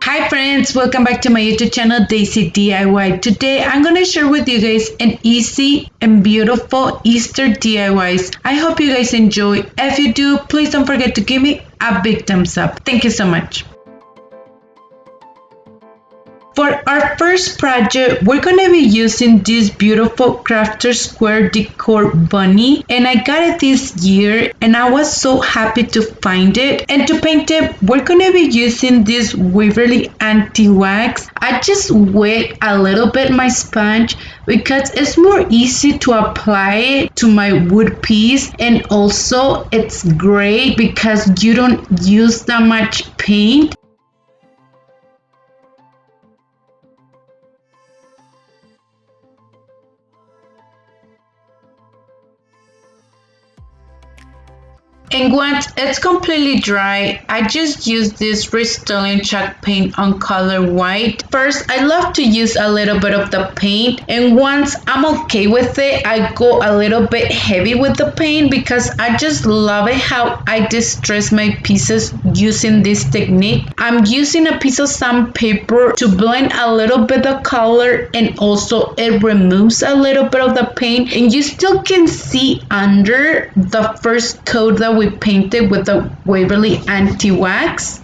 Hi friends, welcome back to my YouTube channel Daysi DIY. Today I'm going to share with you guys an easy and beautiful Easter DIYs. I hope you guys enjoy. If you do, please don't forget to give me a big thumbs up. Thank you so much. For our first project, we're going to be using this beautiful crafter square decor bunny, and I got it this year and I was so happy to find it. And to paint it, we're going to be using this Waverly anti-wax. I just wet a little bit my sponge because it's more easy to apply it to my wood piece, and also it's great because you don't use that much paint. And once it's completely dry, I just use this Rust-Oleum chalk paint on color white. First, I love to use a little bit of the paint, and once I'm okay with it, I go a little bit heavy with the paint because I just love it how I distress my pieces using this technique. I'm using a piece of sandpaper to blend a little bit of color, and also it removes a little bit of the paint, and you still can see under the first coat that we painted with the Waverly anti-wax.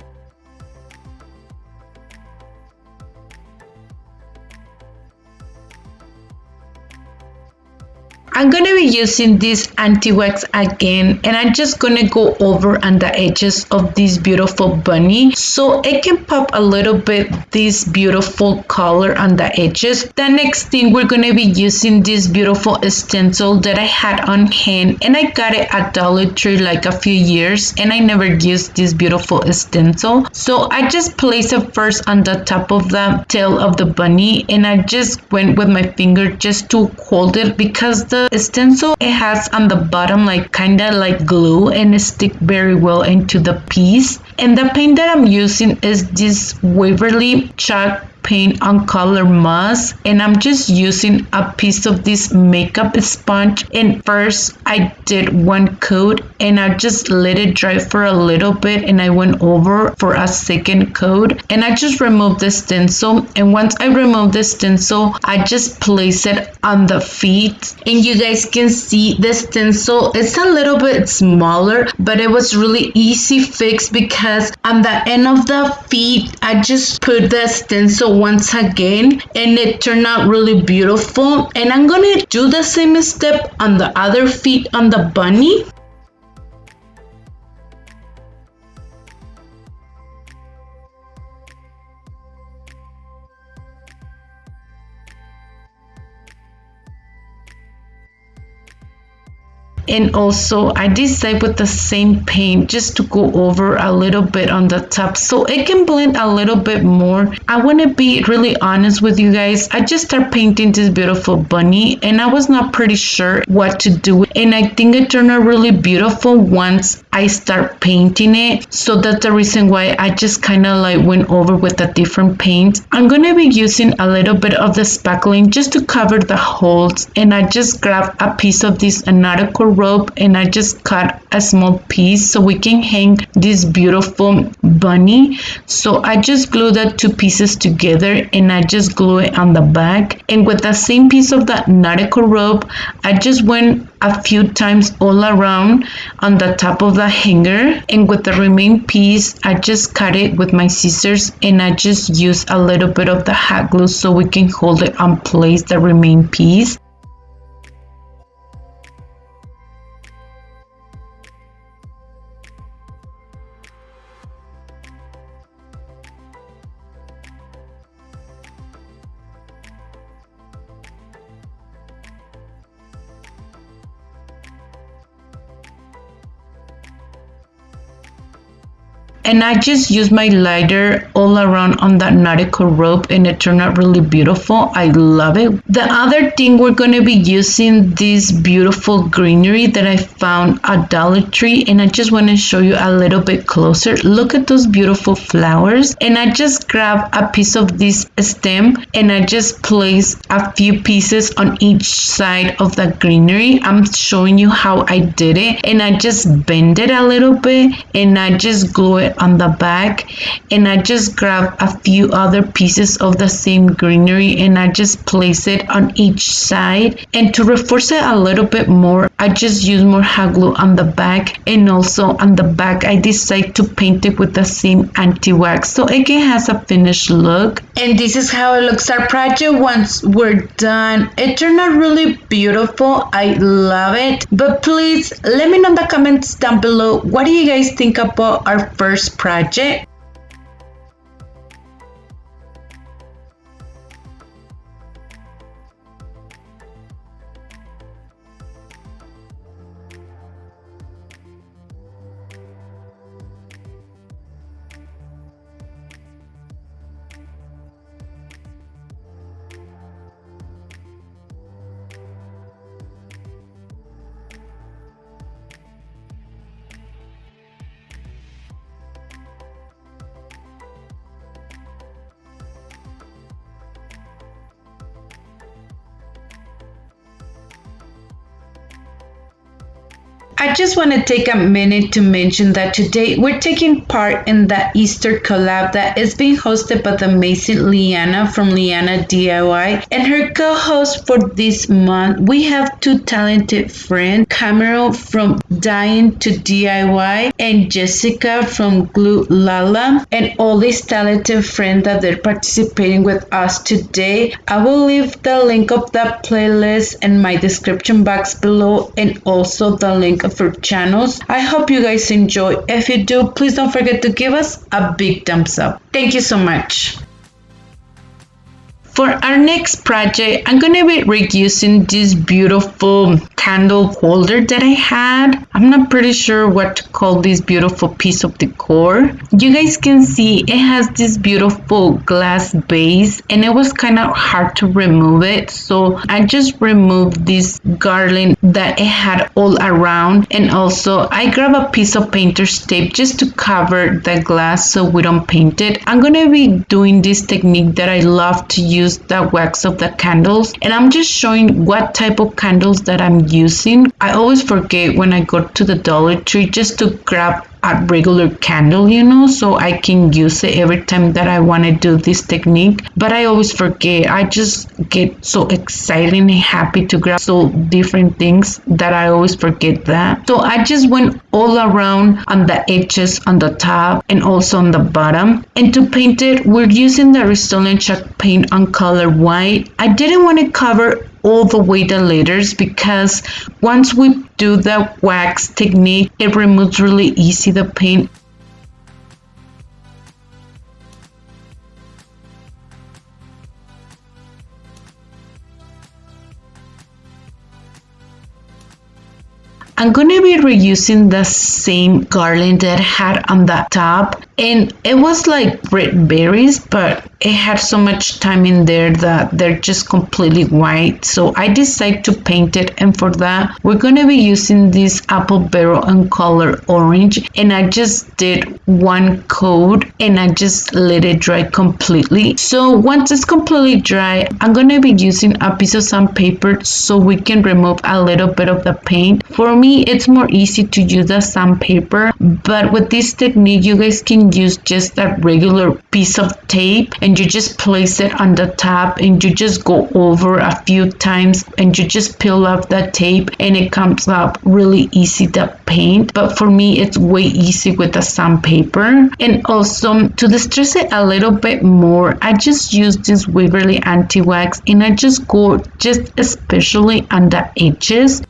I'm going to be using this anti-wax again, and I'm just going to go over on the edges of this beautiful bunny so it can pop a little bit this beautiful color on the edges. The next thing, we're going to be using this beautiful stencil that I had on hand, and I got it at Dollar Tree like a few years, and I never used this beautiful stencil. So I just placed it first on the top of the tail of the bunny, and I just went with my finger just to hold it because the stencil it has on the bottom like kind of like glue, and it stick very well into the piece. And the paint that I'm using is this Waverly chalk paint on color moss, and I'm just using a piece of this makeup sponge. And first I did one coat and I just let it dry for a little bit, and I went over for a second coat, and I just removed the stencil. And once I removed the stencil, I just place it on the feet, and you guys can see the stencil it's a little bit smaller, but it was really easy fix because on the end of the feet I just put the stencil once again, and it turned out really beautiful. And I'm gonna do the same step on the other feet on the bunny. And also I decided with the same paint just to go over a little bit on the top so it can blend a little bit more. I want to be really honest with you guys. I just started painting this beautiful bunny, and I was not pretty sure what to do, and I think it turned out really beautiful once I start painting it. So that's the reason why I just kind of like went over with a different paint. I'm going to be using a little bit of the spackling just to cover the holes, and I just grabbed a piece of this nautical rope, and I just cut a small piece so we can hang this beautiful bunny. So I just glued the two pieces together, and I just glue it on the back. And with the same piece of that nautical rope, I just went a few times all around on the top of the hanger, and with the remaining piece I just cut it with my scissors, and I just use a little bit of the hot glue so we can hold it on place, the remaining piece. And I just used my lighter all around on that nautical rope, and it turned out really beautiful. I love it. The other thing, we're going to be using this beautiful greenery that I found at Dollar Tree, and I just want to show you a little bit closer. Look at those beautiful flowers. And I just grabbed a piece of this stem, and I just placed a few pieces on each side of the greenery. I'm showing you how I did it, and I just bend it a little bit, and I just glue it it on the back, and I just grab a few other pieces of the same greenery and I just place it on each side. And to reinforce it a little bit more, I just use more hot glue on the back, and also on the back I decide to paint it with the same anti-wax so it has a finished look. And this is how it looks our project once we're done. It turned out really beautiful. I love it. But please let me know in the comments down below, what do you guys think about our first project? I just want to take a minute to mention that today we're taking part in the Easter collab that is being hosted by the amazing Liyana from Liyana DIY and her co-host for this month. We have two talented friends, Cameron from Dying to DIY and Jessica from Glue Lala, and all these talented friends that they're participating with us today. I will leave the link of the playlist in my description box below, and also the link of her channels. I hope you guys enjoy. If you do, please don't forget to give us a big thumbs up. Thank you so much. For our next project, I'm going to be reusing this beautiful candle holder that I had. I'm not pretty sure what to call this beautiful piece of decor. You guys can see it has this beautiful glass base and it was kind of hard to remove it. So I just removed this garland that it had all around, and also I grabbed a piece of painter's tape just to cover the glass so we don't paint it. I'm going to be doing this technique that I love to use, the wax of the candles, and I'm just showing what type of candles that I'm using. I always forget when I go to the Dollar Tree just to grab a regular candle, so I can use it every time that I want to do this technique, but I always forget. I just get so excited and happy to grab so different things that I always forget that. So I just went all around on the edges, on the top, and also on the bottom. And to paint it, we're using the Rust-Oleum chalk paint on color white. I didn't want to cover all the way the letters because once we do the wax technique, it removes really easy the paint. I'm going to be reusing the same garland that I had on the top, and it was like red berries, but it had so much time in there that they're just completely white. So I decided to paint it, and for that we're going to be using this apple barrel in color orange, and I just did one coat and I just let it dry completely. So once it's completely dry, I'm going to be using a piece of sandpaper so we can remove a little bit of the paint. For me, it's more easy to use the sandpaper, but with this technique you guys can use just a regular piece of tape and you just place it on the top and you just go over a few times and you just peel off the tape and it comes up really easy to paint. But for me, it's way easy with the sandpaper. And also to distress it a little bit more, I just use this Waverly anti-wax and I just go just especially on the edges.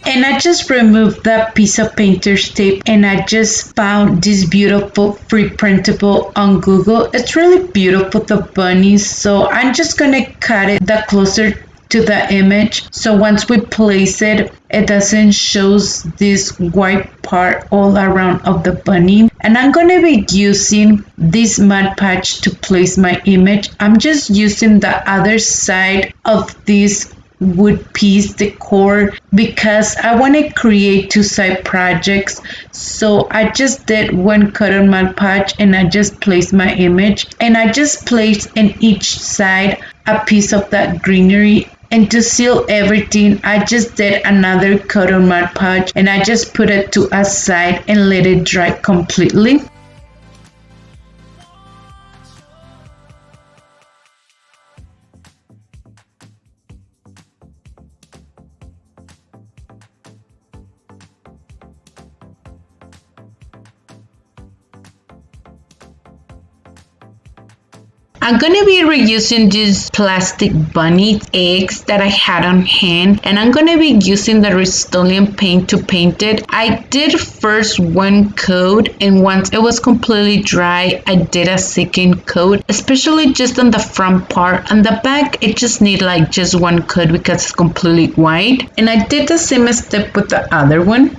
And I just removed that piece of painter's tape and I just found this beautiful free printable on Google. It's really beautiful, the bunnies. So I'm just gonna cut it the closer to the image. So once we place it, it doesn't show this white part all around of the bunny. And I'm gonna be using this Mod Podge to place my image. I'm just using the other side of this wood piece decor because I want to create two side projects. So I just did one cotton Mod Podge and I just placed my image and I just placed in each side a piece of that greenery. And to seal everything, I just did another cotton Mod Podge and I just put it to a side and let it dry completely. I'm gonna be reusing these plastic bunny eggs that I had on hand, and I'm gonna be using the Rust-Oleum paint to paint it. I did first one coat, and once it was completely dry, I did a second coat, especially just on the front part. On the back, it just need like just one coat because it's completely white. And I did the same step with the other one.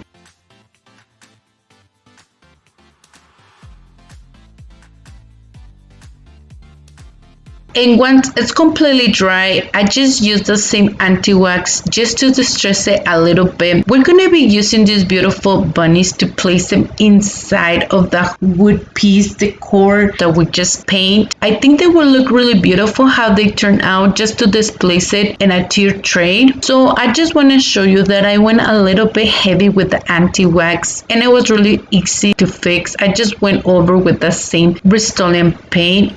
And once it's completely dry, I just use the same anti-wax just to distress it a little bit. We're going to be using these beautiful bunnies to place them inside of the wood piece decor that we just paint. I think they will look really beautiful how they turn out just to displace it in a tier tray. So I just want to show you that I went a little bit heavy with the anti-wax and it was really easy to fix. I just went over with the same Rust-Oleum paint.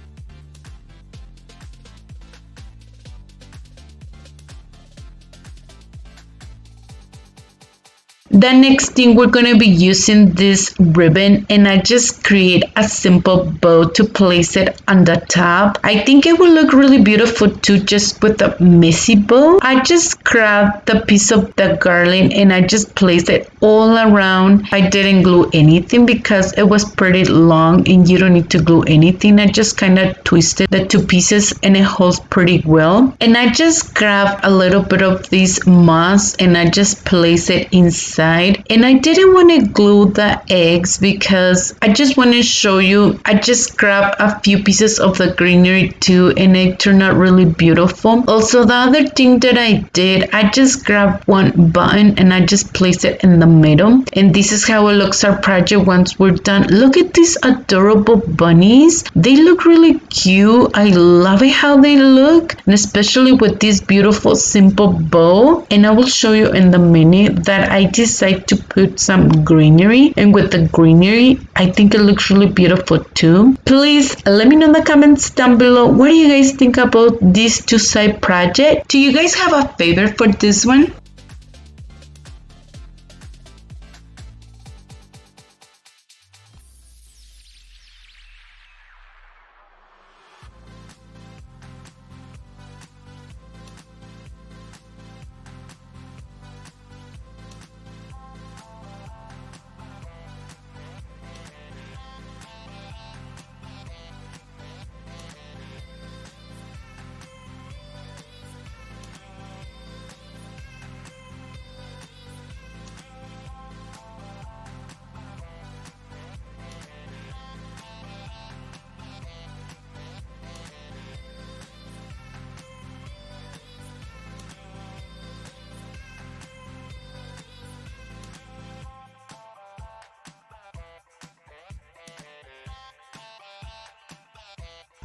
The next thing, we're going to be using this ribbon and I just create a simple bow to place it on the top. I think it will look really beautiful too just with a messy bow. I just grabbed the piece of the garland and I just placed it all around. I didn't glue anything because it was pretty long and you don't need to glue anything. I just kind of twisted the two pieces and it holds pretty well. And I just grabbed a little bit of this moss and I just placed it inside. And I didn't want to glue the eggs because I just want to show you. I just grabbed a few pieces of the greenery too and it turned out really beautiful. Also, the other thing that I did, I just grabbed one button and I just placed it in the middle. And this is how it looks our project once we're done. Look at these adorable bunnies. They look really cute. I love it how they look, and especially with this beautiful simple bow. And I will show you in the minute that I decided to put some greenery, and with the greenery I think it looks really beautiful too. Please let me know in the comments down below, what do you guys think about this two side project? Do you guys have a favorite for this one?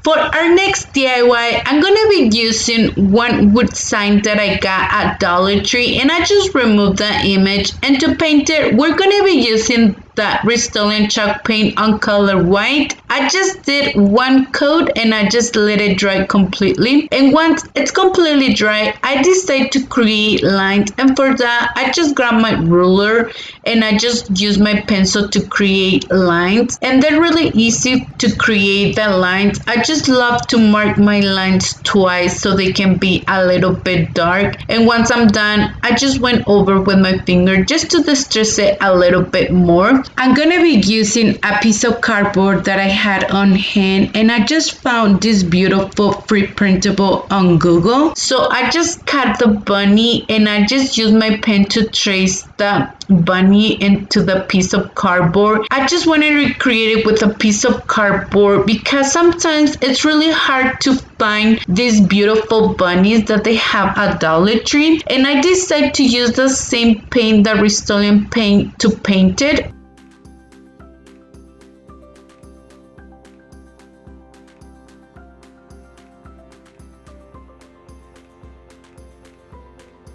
For our next DIY, I'm gonna be using one wood sign that I got at Dollar Tree, and I just removed the image, and to paint it, we're gonna be using that Rust-Oleum chalk paint on color white. I just did one coat and I just let it dry completely. And once it's completely dry, I decided to create lines, and for that I just grabbed my ruler and I just use my pencil to create lines, and they're really easy to create the lines. I just love to mark my lines twice so they can be a little bit dark, and once I'm done I just went over with my finger just to distress it a little bit more. I'm gonna be using a piece of cardboard that I had on hand, and I just found this beautiful free printable on Google. So I just cut the bunny and I just used my pen to trace the bunny into the piece of cardboard. I just want to recreate it with a piece of cardboard because sometimes it's really hard to find these beautiful bunnies that they have at Dollar Tree, and I decided to use the same paint, the Rust-Oleum paint, to paint it.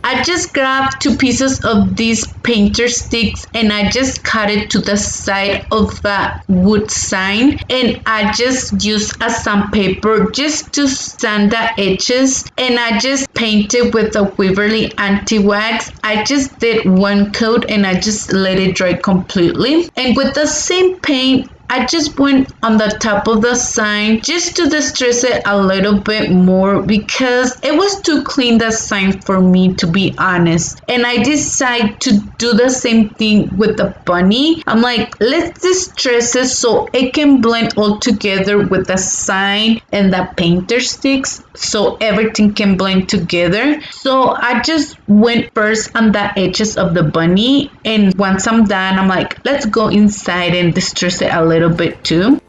I just grabbed 2 pieces of these painter sticks and I just cut it to the side of the wood sign, and I just used a sandpaper just to sand the edges, and I just painted with the Waverly anti-wax. I just did 1 coat and I just let it dry completely, and with the same paint I just went on the top of the sign just to distress it a little bit more because it was too clean, the sign, for me, to be honest. And I decided to do the same thing with the bunny. I'm like, let's distress it so it can blend all together with the sign and the painter sticks, so everything can blend together. So I just went first on the edges of the bunny, and once I'm done, I'm like, let's go inside and distress it a little bit too.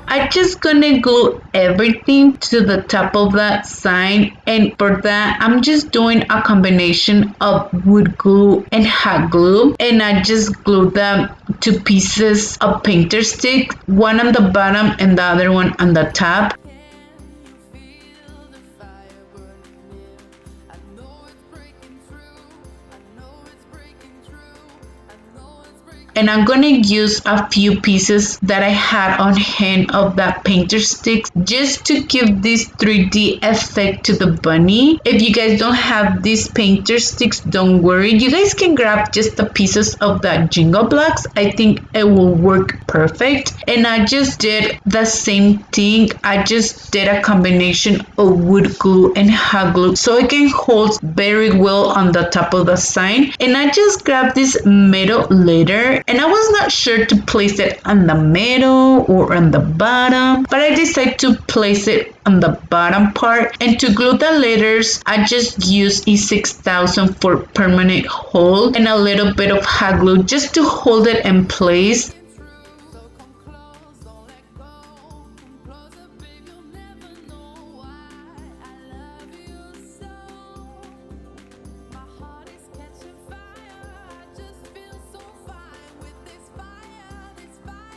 I just gonna glue everything to the top of that sign, and for that I'm just doing a combination of wood glue and hot glue, and I just glue the 2 pieces of painter stick, one on the bottom and the other one on the top. And I'm gonna use a few pieces that I had on hand of that painter sticks just to give this 3D effect to the bunny. If you guys don't have these painter sticks, don't worry. You guys can grab just the pieces of that jingle blocks. I think it will work perfect. And I just did the same thing. I just did a combination of wood glue and hot glue so it can hold very well on the top of the sign. And I just grabbed this metal letter, and I was not sure to place it on the middle or on the bottom, but I decided to place it on the bottom part. And to glue the letters, I just used E6000 for permanent hold and a little bit of hot glue just to hold it in place.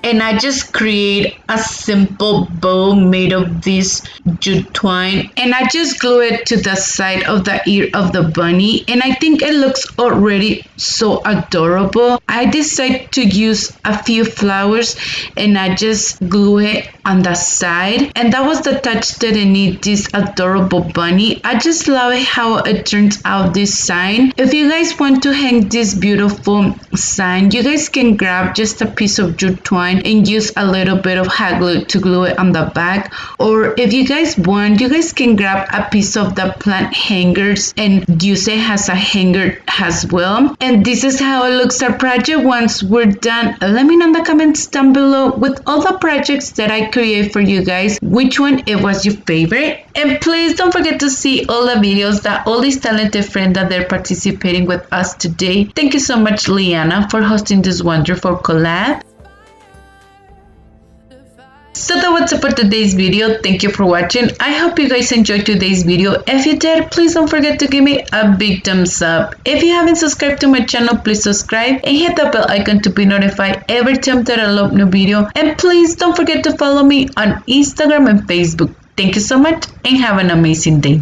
And I just create a simple bow made of this jute twine, and I just glue it to the side of the ear of the bunny, and I think it looks already so adorable. I decided to use a few flowers and I just glue it on the side, and that was the touch that I need this adorable bunny. I just love it how it turns out, this sign. If you guys want to hang this beautiful sign, you guys can grab just a piece of jute twine and use a little bit of hot glue to glue it on the back, or if you guys want, you guys can grab a piece of the plant hangers and use it as a hanger as well. And this is how it looks, our project, once we're done. Let me know in the comments down below, with all the projects that I create for you guys, which one it was your favorite. And please don't forget to see all the videos that all these talented friends that they're participating with us today. Thank you so much, Liyana, for hosting this wonderful collab. So that was it for today's video. Thank you for watching. I hope you guys enjoyed today's video. If you did, please don't forget to give me a big thumbs up. If you haven't subscribed to my channel, please subscribe and hit the bell icon to be notified every time that I upload new video. And please don't forget to follow me on Instagram and Facebook. Thank you so much and have an amazing day.